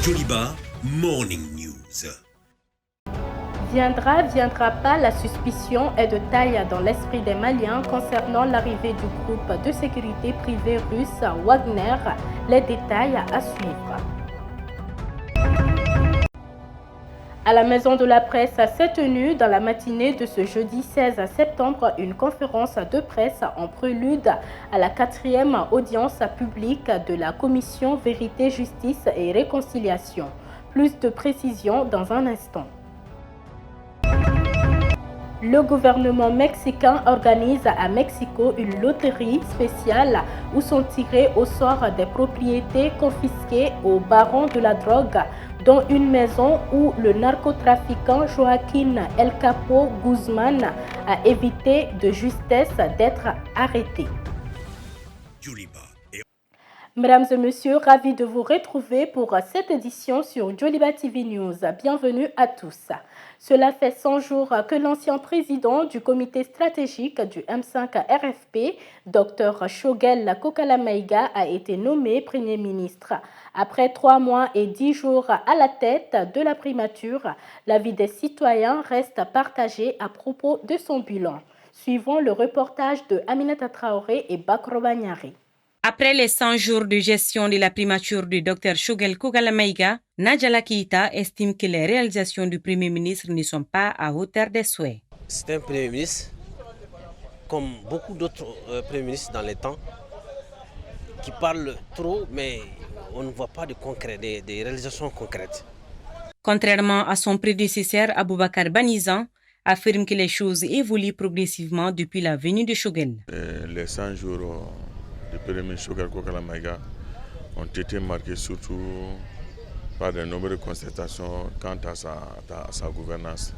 Joliba Morning News. Viendra pas, la suspicion est de taille dans l'esprit des Maliens concernant l'arrivée du groupe de sécurité privé russe Wagner. Les détails à suivre. À la Maison de la Presse s'est tenue dans la matinée de ce jeudi 16 septembre une conférence de presse en prélude à la 4e audience publique de la Commission Vérité, Justice et Réconciliation. Plus de précisions dans un instant. Le gouvernement mexicain organise à Mexico une loterie spéciale où sont tirés au sort des propriétés confisquées aux barons de la drogue, dont une maison où le narcotrafiquant Joaquín El Chapo Guzmán a évité de justesse d'être arrêté. Mesdames et messieurs, ravi de vous retrouver pour cette édition sur Joliba TV News. Bienvenue à tous. Cela fait 100 jours que l'ancien président du comité stratégique du M5 RFP, Dr Shogel Kokala Maïga, a été nommé Premier ministre. Après 3 mois et 10 jours à la tête de la primature, l'avis des citoyens reste partagé à propos de son bilan. Suivons le reportage de Aminata Traoré et Bakro Banyari. Après les 100 jours de gestion de la primature du Dr Shogel Kokala Maïga, Nadjala Keïta estime que les réalisations du Premier ministre ne sont pas à hauteur des souhaits. C'est un Premier ministre, comme beaucoup d'autres Premiers ministres dans les temps, qui parle trop, mais on ne voit pas de concret, des réalisations concrètes. Contrairement à son prédécesseur Aboubakar Banizan, affirme que les choses évoluent progressivement depuis la venue de Shogel. Les 100 jours du Premier ministre Shogel Kokala Maïga ont été marqués surtout par de nombreuses constatations quant à sa gouvernance.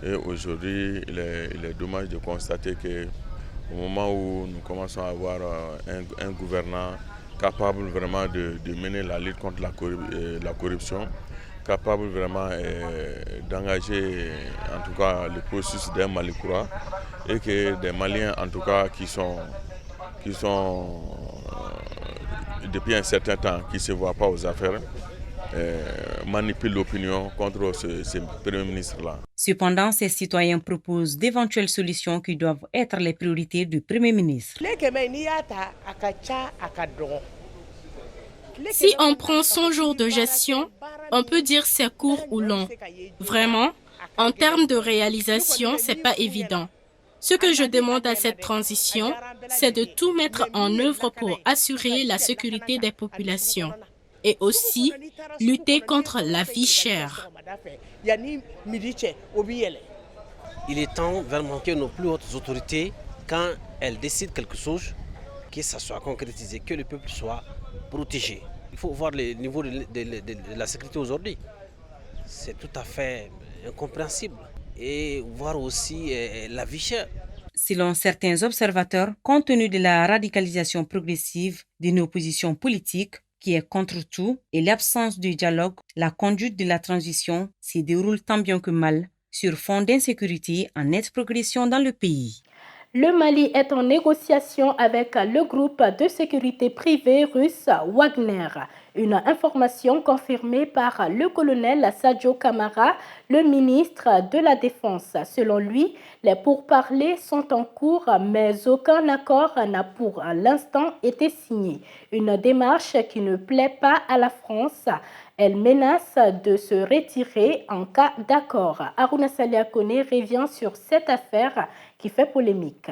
Et aujourd'hui, il est dommage de constater qu'au moment où nous commençons à avoir un gouvernant capable vraiment de mener la lutte contre la corruption, capable vraiment d'engager en tout cas le processus d'un Mali courant, et que des Maliens en tout cas qui sont depuis un certain temps qui ne se voient pas aux affaires, manipulent l'opinion contre ces premiers ministres-là. Cependant, ces citoyens proposent d'éventuelles solutions qui doivent être les priorités du Premier ministre. Si on prend 100 jours de gestion, on peut dire c'est court ou long. Vraiment, en termes de réalisation, c'est pas évident. Ce que je demande à cette transition, c'est de tout mettre en œuvre pour assurer la sécurité des populations et aussi lutter contre la vie chère. Il est temps vraiment que nos plus hautes autorités, quand elles décident quelque chose, que ça soit concrétisé, que le peuple soit protégé. Il faut voir le niveau de la sécurité aujourd'hui. C'est tout à fait incompréhensible. Et voir aussi la vie chère. Selon certains observateurs, compte tenu de la radicalisation progressive d'une opposition politique qui est contre tout et l'absence de dialogue, la conduite de la transition se déroule tant bien que mal sur fond d'insécurité en nette progression dans le pays. Le Mali est en négociation avec le groupe de sécurité privé russe Wagner. Une information confirmée par le colonel Sadio Kamara, le ministre de la Défense. Selon lui, les pourparlers sont en cours, mais aucun accord n'a pour l'instant été signé. Une démarche qui ne plaît pas à la France. Elle menace de se retirer en cas d'accord. Aruna Saliakone revient sur cette affaire qui fait polémique.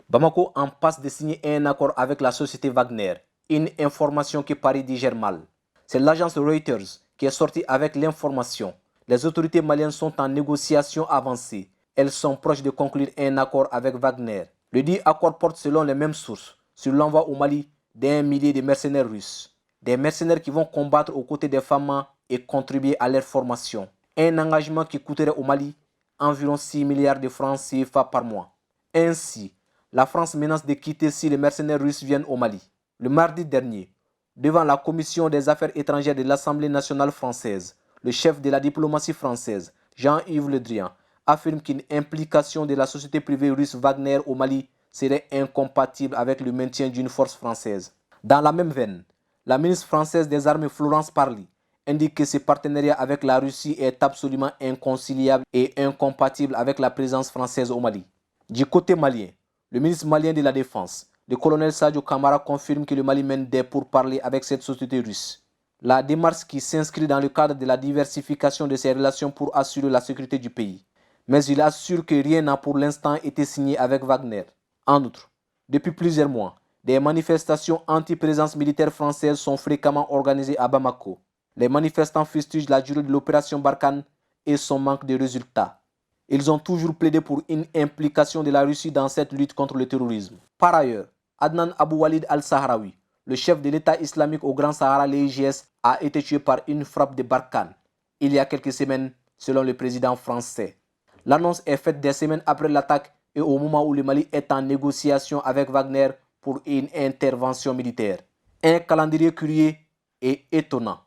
Bamako en passe de signer un accord avec la société Wagner. Une information que Paris digère mal. C'est l'agence Reuters qui est sortie avec l'information. Les autorités maliennes sont en négociation avancée. Elles sont proches de conclure un accord avec Wagner. Le dit accord porte selon les mêmes sources sur l'envoi au Mali d'1 millier de mercenaires russes. Des mercenaires qui vont combattre aux côtés des femmes et contribuer à leur formation. Un engagement qui coûterait au Mali environ 6 milliards de francs CFA par mois. Ainsi, la France menace de quitter si les mercenaires russes viennent au Mali. Le mardi dernier, devant la commission des affaires étrangères de l'Assemblée nationale française, le chef de la diplomatie française, Jean-Yves Le Drian, affirme qu'une implication de la société privée russe Wagner au Mali serait incompatible avec le maintien d'une force française. Dans la même veine, la ministre française des Armées Florence Parly indique que ce partenariat avec la Russie est absolument inconciliable et incompatible avec la présence française au Mali. Du côté malien, le ministre malien de la Défense, le colonel Sadio Kamara, confirme que le Mali mène des pourparlers avec cette société russe. La démarche qui s'inscrit dans le cadre de la diversification de ses relations pour assurer la sécurité du pays. Mais il assure que rien n'a pour l'instant été signé avec Wagner. En outre, depuis plusieurs mois, des manifestations anti-présence militaire française sont fréquemment organisées à Bamako. Les manifestants fustigent la durée de l'opération Barkhane et son manque de résultats. Ils ont toujours plaidé pour une implication de la Russie dans cette lutte contre le terrorisme. Par ailleurs, Adnan Abou Walid al-Sahraoui, le chef de l'État islamique au Grand Sahara, l'EIGS, a été tué par une frappe de Barkhane il y a quelques semaines, selon le président français. L'annonce est faite des semaines après l'attaque et au moment où le Mali est en négociation avec Wagner pour une intervention militaire. Un calendrier curieux et étonnant.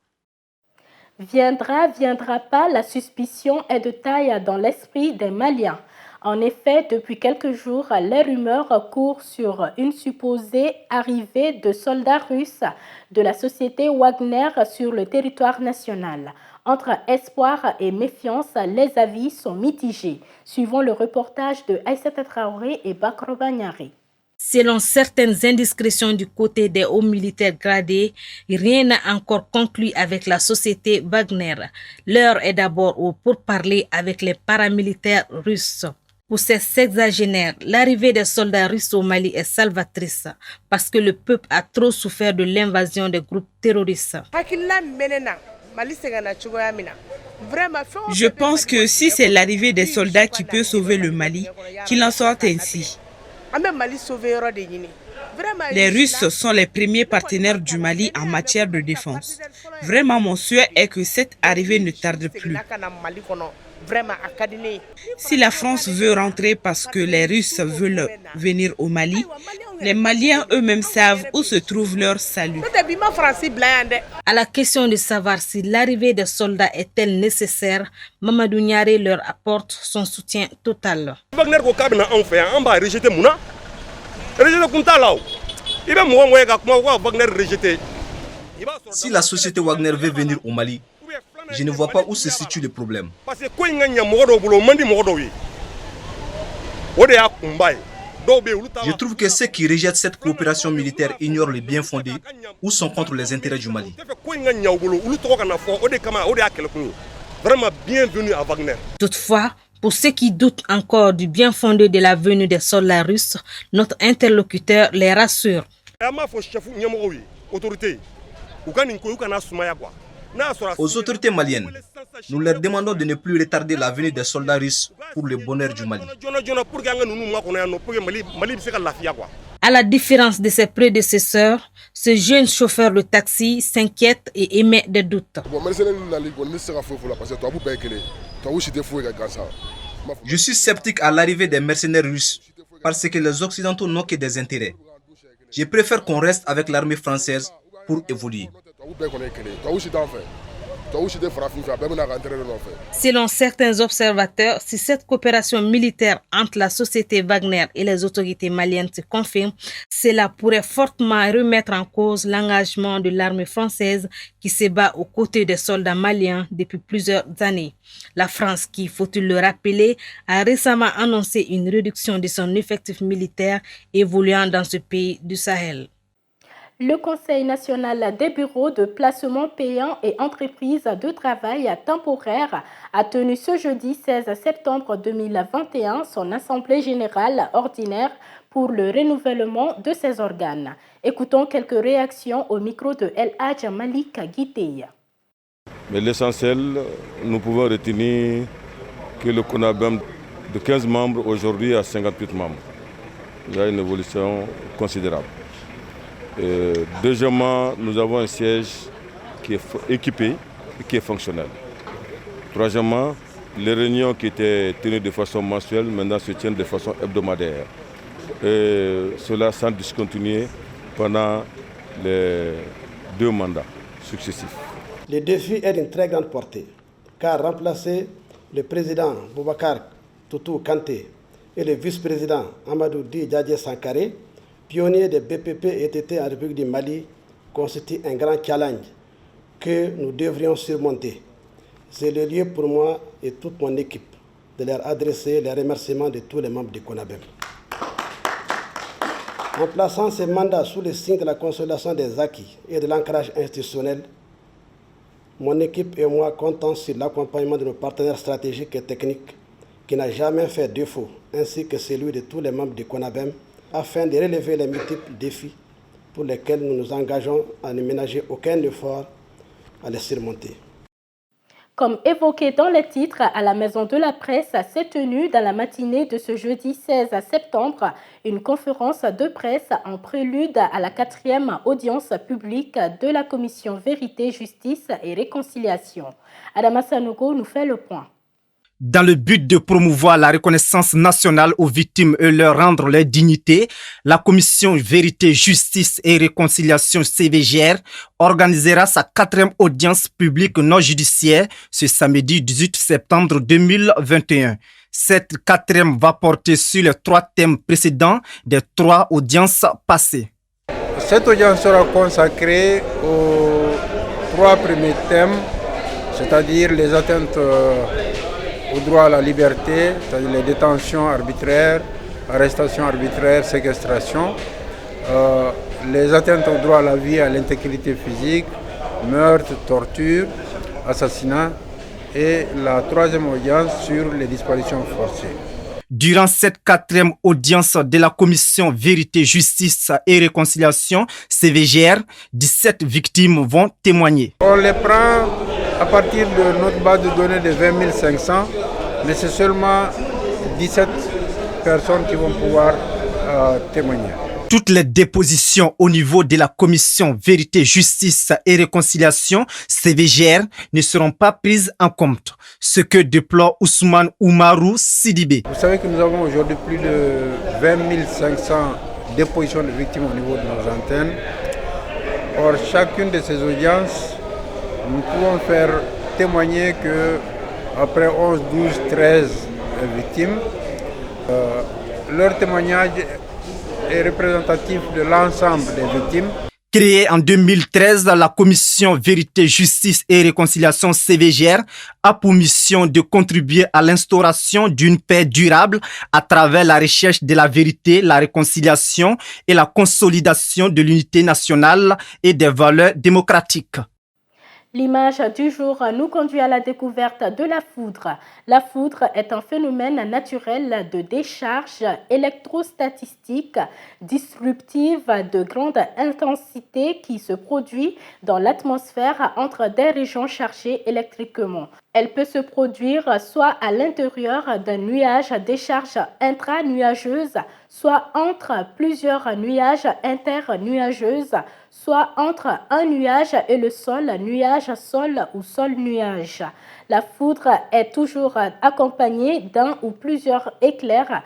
Viendra pas, la suspicion est de taille dans l'esprit des Maliens. En effet, depuis quelques jours, les rumeurs courent sur une supposée arrivée de soldats russes de la société Wagner sur le territoire national. Entre espoir et méfiance, les avis sont mitigés, suivant le reportage de Aïssata Traoré et Bakro Bagnari. Selon certaines indiscrétions du côté des hauts militaires gradés, rien n'a encore conclu avec la société Wagner. L'heure est d'abord au pourparlers avec les paramilitaires russes. Pour ces sexagénaires, l'arrivée des soldats russes au Mali est salvatrice parce que le peuple a trop souffert de l'invasion des groupes terroristes. Je pense que si c'est l'arrivée des soldats qui peut sauver le Mali, qu'il en soit ainsi. Les Russes sont les premiers partenaires du Mali en matière de défense. Vraiment, mon souhait est que cette arrivée ne tarde plus. Si la France veut rentrer parce que les Russes veulent venir au Mali, les Maliens eux-mêmes savent où se trouve leur salut. À la question de savoir si l'arrivée des soldats est-elle nécessaire, Mamadou Niaré leur apporte son soutien total. Si la société Wagner veut venir au Mali, je ne vois pas où se situe le problème. Je trouve que ceux qui rejettent cette coopération militaire ignorent les bien fondés ou sont contre les intérêts du Mali. Toutefois, pour ceux qui doutent encore du bien fondé de la venue des soldats russes, notre interlocuteur les rassure. Aux autorités maliennes, nous leur demandons de ne plus retarder la venue des soldats russes pour le bonheur du Mali. À la différence de ses prédécesseurs, ce jeune chauffeur de taxi s'inquiète et émet des doutes. Je suis sceptique à l'arrivée des mercenaires russes parce que les Occidentaux n'ont que des intérêts. Je préfère qu'on reste avec l'armée française pour évoluer. Selon certains observateurs, si cette coopération militaire entre la société Wagner et les autorités maliennes se confirme, cela pourrait fortement remettre en cause l'engagement de l'armée française qui se bat aux côtés des soldats maliens depuis plusieurs années. La France, qui, faut-il le rappeler, a récemment annoncé une réduction de son effectif militaire évoluant dans ce pays du Sahel. Le Conseil national des bureaux de placement payant et entreprises de travail temporaire a tenu ce jeudi 16 septembre 2021 son assemblée générale ordinaire pour le renouvellement de ses organes. Écoutons quelques réactions au micro de El Hadj Malik Guiteya. Mais l'essentiel, nous pouvons retenir que le CONABEM de 15 membres aujourd'hui à 58 membres. Il y a une évolution considérable. Deuxièmement, nous avons un siège qui est équipé et qui est fonctionnel. Troisièmement, les réunions qui étaient tenues de façon mensuelle maintenant se tiennent de façon hebdomadaire. Et cela sans discontinuer pendant les 2 mandats successifs. Le défi est d'une très grande portée, car remplacer le président Boubacar Toutou Kanté et le vice-président Amadou Di Djadje Sankaré, pionnier des BPP et TT en République du Mali, constitue un grand challenge que nous devrions surmonter. C'est le lieu pour moi et toute mon équipe de leur adresser les remerciements de tous les membres du CONABEM. En plaçant ces mandats sous le signe de la consolidation des acquis et de l'ancrage institutionnel, mon équipe et moi comptons sur l'accompagnement de nos partenaires stratégiques et techniques qui n'a jamais fait défaut, ainsi que celui de tous les membres du CONABEM, afin de relever les multiples défis pour lesquels nous nous engageons à ne ménager aucun effort à les surmonter. Comme évoqué dans les titres, à la Maison de la Presse s'est tenue dans la matinée de ce jeudi 16 septembre une conférence de presse en prélude à la 4e audience publique de la Commission Vérité, Justice et Réconciliation. Adama Sanogo nous fait le point. Dans le but de promouvoir la reconnaissance nationale aux victimes et leur rendre leur dignité, la Commission Vérité, Justice et Réconciliation CVGR organisera sa 4e audience publique non judiciaire ce samedi 18 septembre 2021. Cette 4e va porter sur les 3 thèmes précédents des 3 audiences passées. Cette audience sera consacrée aux 3 premiers thèmes, c'est-à-dire les atteintes au droit à la liberté, c'est-à-dire les détentions arbitraires, arrestations arbitraires, séquestration, les atteintes au droit à la vie et à l'intégrité physique, meurtre, torture, assassinat, et la 3e audience sur les disparitions forcées. Durant cette 4e audience de la Commission Vérité, Justice et Réconciliation, CVGR, 17 victimes vont témoigner. On les prend à partir de notre base de données de 20 500, mais c'est seulement 17 personnes qui vont pouvoir témoigner. Toutes les dépositions au niveau de la Commission Vérité, Justice et Réconciliation, CVGR, ne seront pas prises en compte. Ce que déplore Ousmane Oumarou Sidibé. Vous savez que nous avons aujourd'hui plus de 20 500 dépositions de victimes au niveau de nos antennes. Or, chacune de ces audiences, nous pouvons faire témoigner qu'après 11, 12, 13 victimes, leur témoignage est représentatif de l'ensemble des victimes. Créée en 2013, la Commission Vérité, Justice et Réconciliation CVGR a pour mission de contribuer à l'instauration d'une paix durable à travers la recherche de la vérité, la réconciliation et la consolidation de l'unité nationale et des valeurs démocratiques. L'image du jour nous conduit à la découverte de la foudre. La foudre est un phénomène naturel de décharge électrostatique disruptive de grande intensité qui se produit dans l'atmosphère entre des régions chargées électriquement. Elle peut se produire soit à l'intérieur d'un nuage à décharge intranuageuse, soit entre plusieurs nuages internuageuses, soit entre un nuage et le sol, nuage-sol ou sol-nuage. La foudre est toujours accompagnée d'un ou plusieurs éclairs,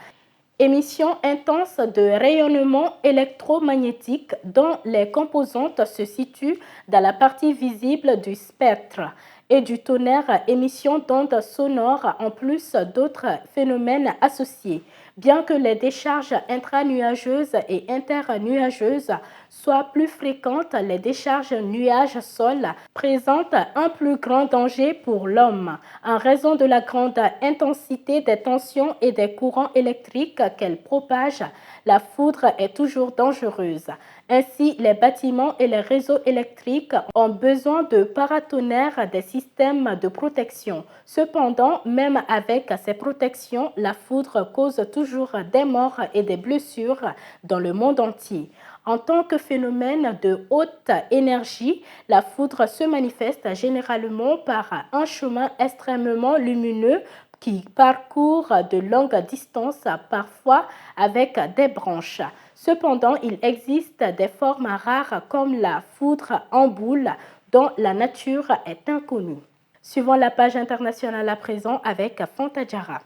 émission intense de rayonnement électromagnétique dont les composantes se situent dans la partie visible du spectre, et du tonnerre, émission d'ondes sonores en plus d'autres phénomènes associés. Bien que les décharges intranuageuses et internuageuses soient plus fréquentes, les décharges nuage-sol présentent un plus grand danger pour l'homme en raison de la grande intensité des tensions et des courants électriques qu'elle propage. La foudre est toujours dangereuse. Ainsi, les bâtiments et les réseaux électriques ont besoin de paratonnerres, des systèmes de protection. Cependant, même avec ces protections, la foudre cause toujours des morts et des blessures dans le monde entier. En tant que phénomène de haute énergie, la foudre se manifeste généralement par un chemin extrêmement lumineux qui parcourt de longues distances, parfois avec des branches. Cependant, il existe des formes rares comme la foudre en boule dont la nature est inconnue. Suivons la page internationale à présent avec Fantadjara.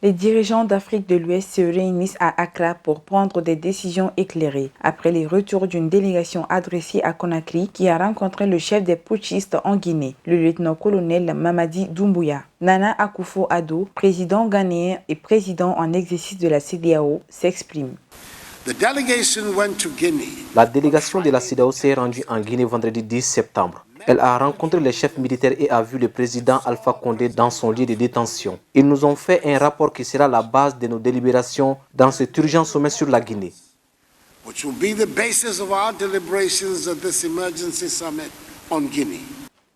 Les dirigeants d'Afrique de l'Ouest se réunissent à Accra pour prendre des décisions éclairées après les retours d'une délégation adressée à Conakry qui a rencontré le chef des putschistes en Guinée, le lieutenant-colonel Mamadi Doumbouya. Nana Akufo-Addo, président ghanéen et président en exercice de la CEDEAO, s'exprime. La délégation de la CEDEAO s'est rendue en Guinée vendredi 10 septembre. Elle a rencontré les chefs militaires et a vu le président Alpha Condé dans son lieu de détention. Ils nous ont fait un rapport qui sera la base de nos délibérations dans cet urgent sommet sur la Guinée.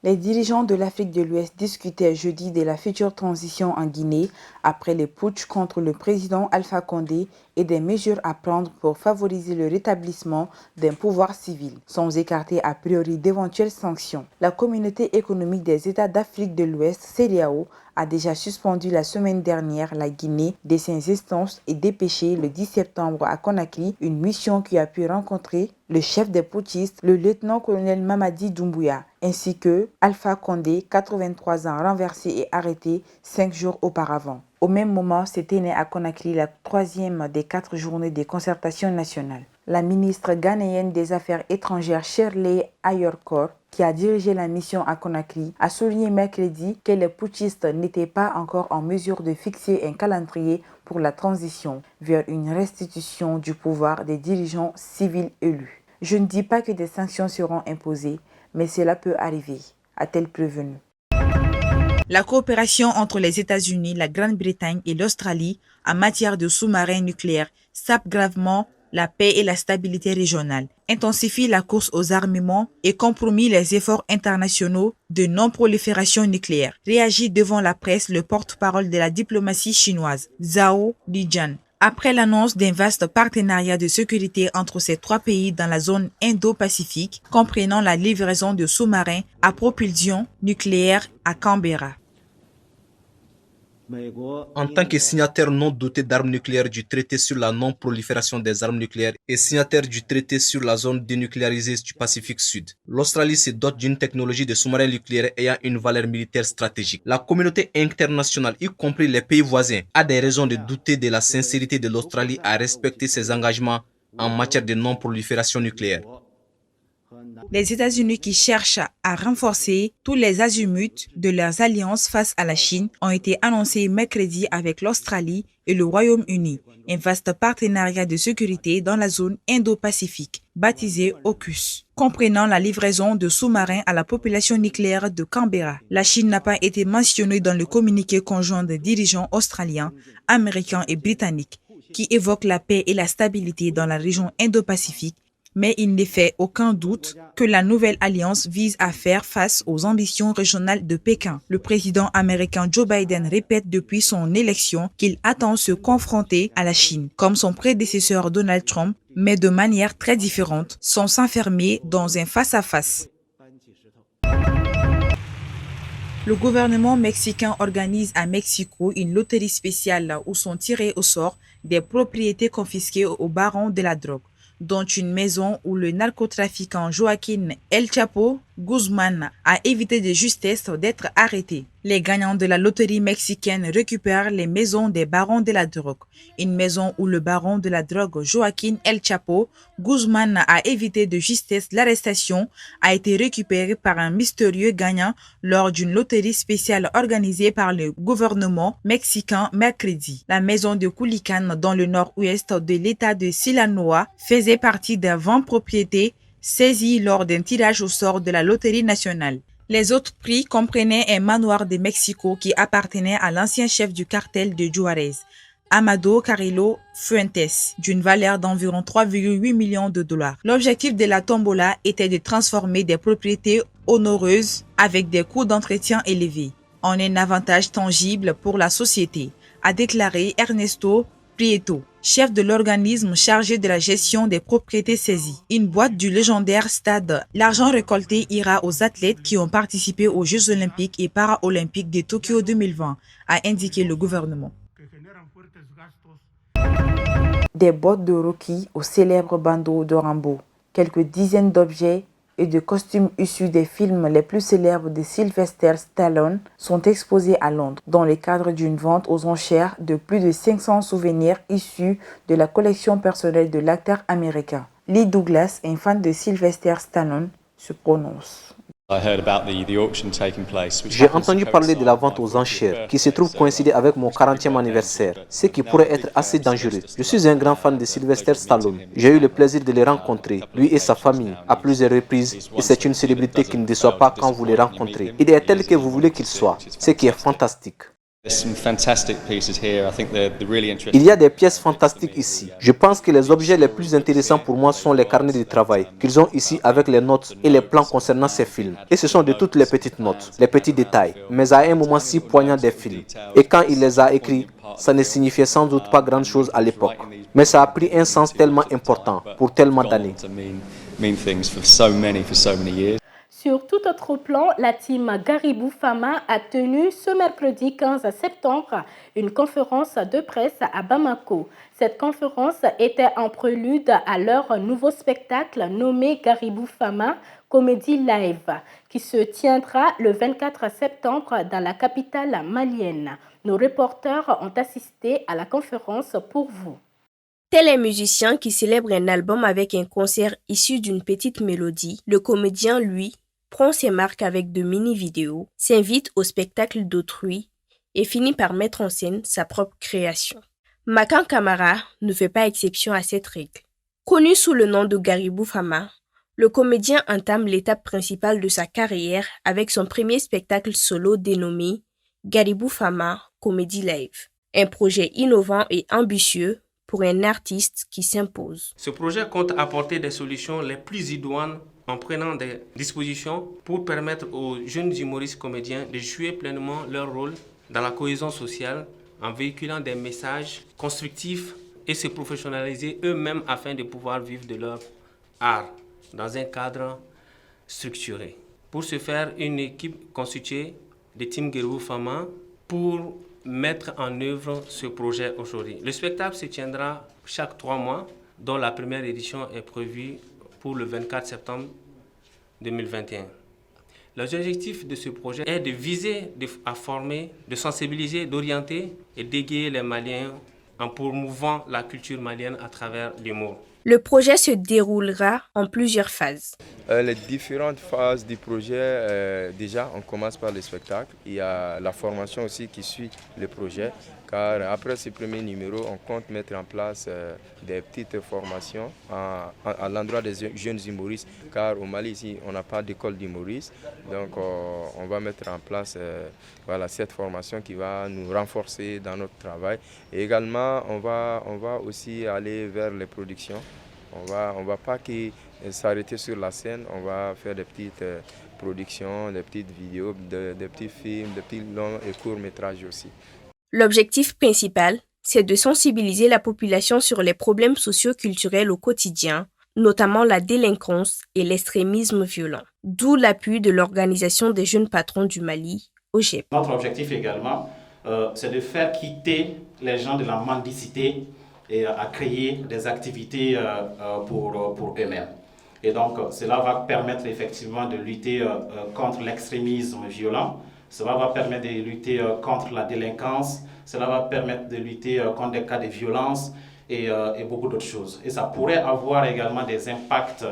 Les dirigeants de l'Afrique de l'Ouest discutaient jeudi de la future transition en Guinée après les putsch contre le président Alpha Condé et des mesures à prendre pour favoriser le rétablissement d'un pouvoir civil, sans écarter a priori d'éventuelles sanctions. La communauté économique des États d'Afrique de l'Ouest, CEDEAO, a déjà suspendu la semaine dernière la Guinée de ses instances et dépêché le 10 septembre à Conakry une mission qui a pu rencontrer le chef des putschistes, le lieutenant-colonel Mamadi Doumbouya, ainsi que Alpha Condé, 83 ans, renversé et arrêté 5 jours auparavant. Au même moment, s'est tenue à Conakry la 3e des 4 journées de concertation nationale. La ministre ghanéenne des Affaires étrangères Shirley Ayorkor, qui a dirigé la mission à Conakry, a souligné mercredi que les putschistes n'étaient pas encore en mesure de fixer un calendrier pour la transition vers une restitution du pouvoir des dirigeants civils élus. Je ne dis pas que des sanctions seront imposées, mais cela peut arriver, a-t-elle prévenu. La coopération entre les États-Unis, la Grande-Bretagne et l'Australie en matière de sous-marins nucléaires sape gravement la paix et la stabilité régionale, intensifie la course aux armements et compromet les efforts internationaux de non-prolifération nucléaire. Réagit devant la presse le porte-parole de la diplomatie chinoise, Zhao Lijian, après l'annonce d'un vaste partenariat de sécurité entre ces 3 pays dans la zone Indo-Pacifique, comprenant la livraison de sous-marins à propulsion nucléaire à Canberra. En tant que signataire non doté d'armes nucléaires du traité sur la non-prolifération des armes nucléaires et signataire du traité sur la zone dénucléarisée du Pacifique Sud, l'Australie se dote d'une technologie de sous-marins nucléaires ayant une valeur militaire stratégique. La communauté internationale, y compris les pays voisins, a des raisons de douter de la sincérité de l'Australie à respecter ses engagements en matière de non-prolifération nucléaire. Les États-Unis qui cherchent à renforcer tous les azimuts de leurs alliances face à la Chine ont été annoncés mercredi avec l'Australie et le Royaume-Uni, un vaste partenariat de sécurité dans la zone Indo-Pacifique, baptisé AUKUS, comprenant la livraison de sous-marins à la population nucléaire de Canberra. La Chine n'a pas été mentionnée dans le communiqué conjoint des dirigeants australiens, américains et britanniques, qui évoque la paix et la stabilité dans la région Indo-Pacifique, mais il n'est fait aucun doute que la nouvelle alliance vise à faire face aux ambitions régionales de Pékin. Le président américain Joe Biden répète depuis son élection qu'il attend se confronter à la Chine, comme son prédécesseur Donald Trump, mais de manière très différente, sans s'enfermer dans un face-à-face. Le gouvernement mexicain organise à Mexico une loterie spéciale où sont tirés au sort des propriétés confisquées aux barons de la drogue, dont une maison où le narcotrafiquant Joaquín El Chapo Guzmán a évité de justesse d'être arrêté. Les gagnants de la loterie mexicaine récupèrent les maisons des barons de la drogue. Une maison où le baron de la drogue Joaquín El Chapo Guzmán a évité de justesse l'arrestation a été récupérée par un mystérieux gagnant lors d'une loterie spéciale organisée par le gouvernement mexicain mercredi. La maison de Culiacán dans le nord-ouest de l'état de Sinaloa faisait partie des 20 propriétés saisies lors d'un tirage au sort de la loterie nationale. Les autres prix comprenaient un manoir de Mexico qui appartenait à l'ancien chef du cartel de Juarez, Amado Carrillo Fuentes, d'une valeur d'environ 3,8 millions de dollars. L'objectif de la tombola était de transformer des propriétés onéreuses avec des coûts d'entretien élevés en un avantage tangible pour la société, a déclaré Ernesto Prieto, chef de l'organisme chargé de la gestion des propriétés saisies. Une boîte du légendaire stade. L'argent récolté ira aux athlètes qui ont participé aux Jeux olympiques et para-olympiques de Tokyo 2020, a indiqué le gouvernement. Des bottes de Rocky au célèbre bandeau de Rambo. Quelques dizaines d'objets et de costumes issus des films les plus célèbres de Sylvester Stallone sont exposés à Londres, dans le cadre d'une vente aux enchères de plus de 500 souvenirs issus de la collection personnelle de l'acteur américain. Lee Douglas, un fan de Sylvester Stallone, se prononce. J'ai entendu parler de la vente aux enchères qui se trouve coïncider avec mon 40e anniversaire, ce qui pourrait être assez dangereux. Je suis un grand fan de Sylvester Stallone. J'ai eu le plaisir de le rencontrer, lui et sa famille, à plusieurs reprises, et c'est une célébrité qui ne déçoit pas quand vous les rencontrez. Il est tel que vous voulez qu'il soit, ce qui est fantastique. Il y a des pièces fantastiques ici. Je pense que les objets les plus intéressants pour moi sont les carnets de travail qu'ils ont ici avec les notes et les plans concernant ces films. Et ce sont de toutes les petites notes, les petits détails, mais à un moment si poignant des films. Et quand il les a écrits, ça ne signifiait sans doute pas grand chose à l'époque. Mais ça a pris un sens tellement important pour tellement d'années. Sur tout autre plan, la team Garibou Fama a tenu ce mercredi 15 septembre une conférence de presse à Bamako. Cette conférence était en prélude à leur nouveau spectacle nommé Garibou Fama Comédie Live, qui se tiendra le 24 septembre dans la capitale malienne. Nos reporters ont assisté à la conférence pour vous. Tel un musicien qui célèbre un album avec un concert issu d'une petite mélodie, le comédien, lui, prend ses marques avec de mini-vidéos, s'invite au spectacle d'autrui et finit par mettre en scène sa propre création. Makan Kamara ne fait pas exception à cette règle. Connu sous le nom de Garibou Fama, le comédien entame l'étape principale de sa carrière avec son premier spectacle solo dénommé Garibou Fama Comédie Live, un projet innovant et ambitieux pour un artiste qui s'impose. Ce projet compte apporter des solutions les plus idoines en prenant des dispositions pour permettre aux jeunes humoristes comédiens de jouer pleinement leur rôle dans la cohésion sociale en véhiculant des messages constructifs et se professionnaliser eux-mêmes afin de pouvoir vivre de leur art dans un cadre structuré. Pour ce faire, une équipe constituée de Team Garibou Fama pour mettre en œuvre ce projet aujourd'hui. Le spectacle se tiendra chaque 3 mois, dont la première édition est prévue pour le 24 septembre 2021. L'objectif de ce projet est de viser à former, de sensibiliser, d'orienter et d'égayer les Maliens en promouvant la culture malienne à travers l'humour. Le projet se déroulera en plusieurs phases. Les différentes phases du projet, déjà on commence par le spectacle. Il y a la formation aussi qui suit le projet. Car après ce premier numéro, on compte mettre en place des petites formations à l'endroit des jeunes humoristes. Car au Mali, ici, on n'a pas d'école d'humoristes. Donc on va mettre en place cette formation qui va nous renforcer dans notre travail. Et également, on va aussi aller vers les productions. On va pas s'arrêter sur la scène, on va faire des petites productions, des petites vidéos, des petits films, des petits longs et courts métrages aussi. L'objectif principal, c'est de sensibiliser la population sur les problèmes socio-culturels au quotidien, notamment la délinquance et l'extrémisme violent. D'où l'appui de l'Organisation des jeunes patrons du Mali, OJEP. Notre objectif également, c'est de faire quitter les gens de la mendicité et à créer des activités pour eux-mêmes. Et donc, cela va permettre effectivement de lutter contre l'extrémisme violent. Cela va permettre de lutter contre la délinquance, cela va permettre de lutter contre des cas de violence et beaucoup d'autres choses. Et ça pourrait avoir également des impacts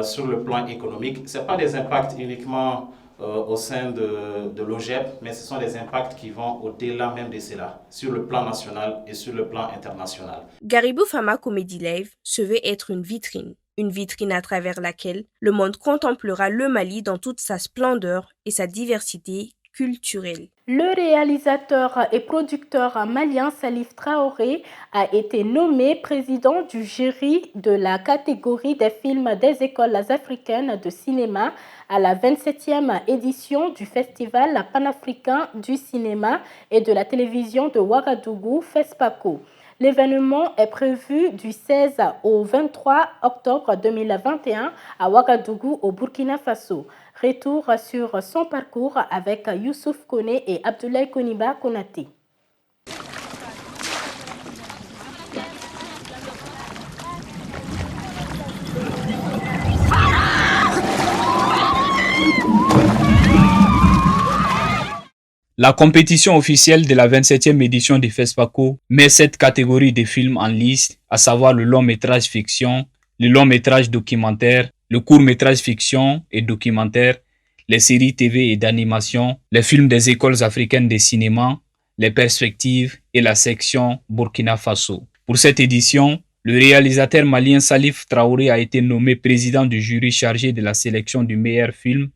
sur le plan économique. Ce ne sont pas des impacts uniquement au sein de l'OJEP, mais ce sont des impacts qui vont au-delà même de cela, sur le plan national et sur le plan international. Garibou Fama Comédie Live se veut être une vitrine à travers laquelle le monde contemplera le Mali dans toute sa splendeur et sa diversité culturelle. Le réalisateur et producteur malien Salif Traoré a été nommé président du jury de la catégorie des films des écoles africaines de cinéma à la 27e édition du Festival panafricain du cinéma et de la télévision de Ouagadougou, FESPACO. L'événement est prévu du 16 au 23 octobre 2021 à Ouagadougou, au Burkina Faso. Retour sur son parcours avec Youssouf Kone et Abdoulaye Koniba Konaté. La compétition officielle de la 27e édition du FESPACO met cette catégorie de films en liste, à savoir le long-métrage fiction, le long-métrage documentaire, le court-métrage fiction et documentaire, les séries TV et d'animation, les films des écoles africaines de cinéma, les perspectives et la section Burkina Faso. Pour cette édition, le réalisateur malien Salif Traoré a été nommé président du jury chargé de la sélection du meilleur film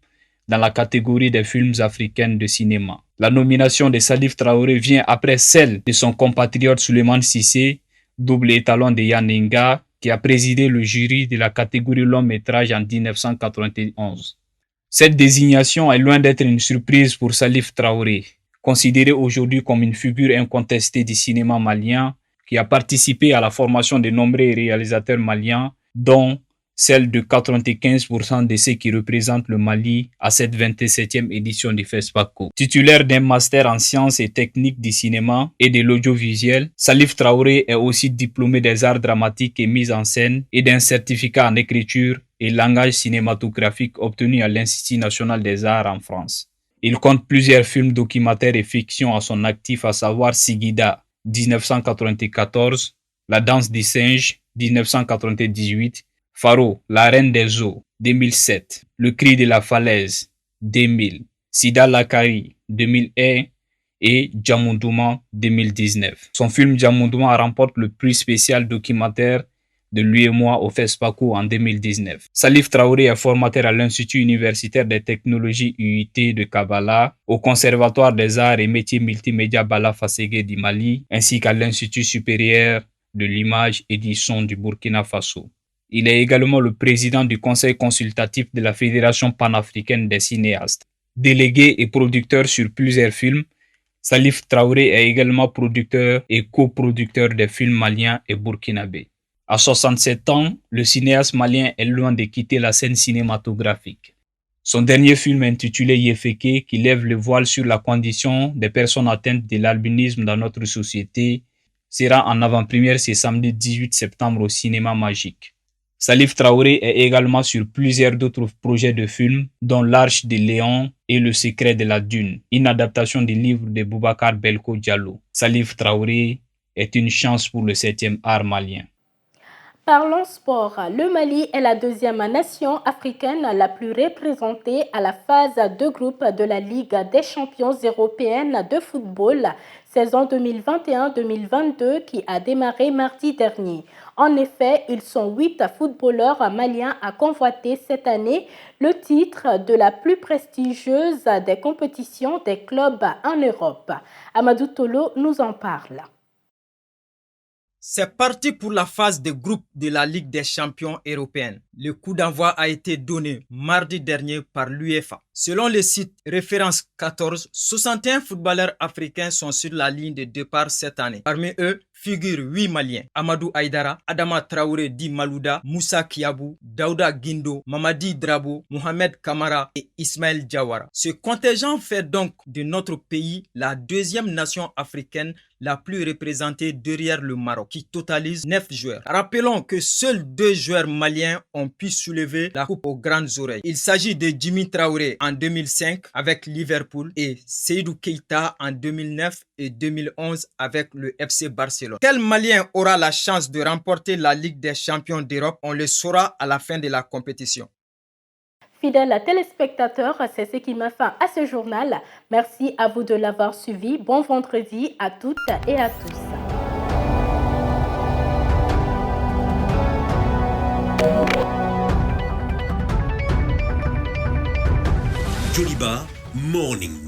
dans la catégorie des films africains de cinéma. La nomination de Salif Traoré vient après celle de son compatriote Souleymane Cissé, double étalon de Yanninga, qui a présidé le jury de la catégorie long métrage en 1991. Cette désignation est loin d'être une surprise pour Salif Traoré, considéré aujourd'hui comme une figure incontestée du cinéma malien, qui a participé à la formation de nombreux réalisateurs maliens, dont celle de 95% de ceux qui représentent le Mali à cette 27e édition du FESPACO. Titulaire d'un master en sciences et techniques du cinéma et de l'audiovisuel, Salif Traoré est aussi diplômé des arts dramatiques et mise en scène et d'un certificat en écriture et langage cinématographique obtenu à l'Institut national des arts en France. Il compte plusieurs films documentaires et fiction à son actif, à savoir Sigida, 1994, La danse des singes, 1998, Faro, La reine des eaux, 2007, Le cri de la falaise, 2000, Sida Lakari, 2001 et Djamoundouma, 2019. Son film Djamoundouma remporte le prix spécial documentaire de Lui et moi au FESPACO en 2019. Salif Traoré est formateur à l'Institut universitaire des technologies UIT de Kabbalah, au Conservatoire des arts et métiers multimédia Bala Fasségué du Mali, ainsi qu'à l'Institut supérieur de l'image et du son du Burkina Faso. Il est également le président du conseil consultatif de la Fédération panafricaine des cinéastes. Délégué et producteur sur plusieurs films, Salif Traoré est également producteur et coproducteur des films maliens et burkinabés. À 67 ans, le cinéaste malien est loin de quitter la scène cinématographique. Son dernier film intitulé Yefeke, qui lève le voile sur la condition des personnes atteintes de l'albinisme dans notre société, sera en avant-première ce samedi 18 septembre au Cinéma Magique. Salif Traoré est également sur plusieurs d'autres projets de films, dont L'Arche de Léon et Le secret de la dune, une adaptation du livre de Boubacar Belko Diallo. Salif Traoré est une chance pour le 7e art malien. Parlons sport. Le Mali est la deuxième nation africaine la plus représentée à la phase de groupe de la Ligue des champions européenne de football, saison 2021-2022 qui a démarré mardi dernier. En effet, ils sont 8 footballeurs maliens à convoiter cette année le titre de la plus prestigieuse des compétitions des clubs en Europe. Amadou Tolo nous en parle. C'est parti pour la phase de groupe de la Ligue des champions européenne. Le coup d'envoi a été donné mardi dernier par l'UEFA. Selon le site Référence 14, 61 footballeurs africains sont sur la ligne de départ cette année. Parmi eux, figurent 8 Maliens. Amadou Aïdara, Adama Traoré Di Malouda, Moussa Kiabou, Daouda Guindo, Mamadi Drabo, Mohamed Kamara et Ismaël Diawara. Ce contingent fait donc de notre pays la deuxième nation africaine la plus représentée derrière le Maroc, qui totalise 9 joueurs. Rappelons que seuls 2 joueurs maliens ont pu soulever la coupe aux grandes oreilles. Il s'agit de Jimmy Traoré en 2005 avec Liverpool et Seydou Keita en 2009 et 2011 avec le FC Barcelone. Quel Malien aura la chance de remporter la Ligue des champions d'Europe? On le saura à la fin de la compétition. Fidèles téléspectateurs, c'est ce qui met fin à ce journal. Merci à vous de l'avoir suivi. Bon vendredi à toutes et à tous. Joliba Morning News.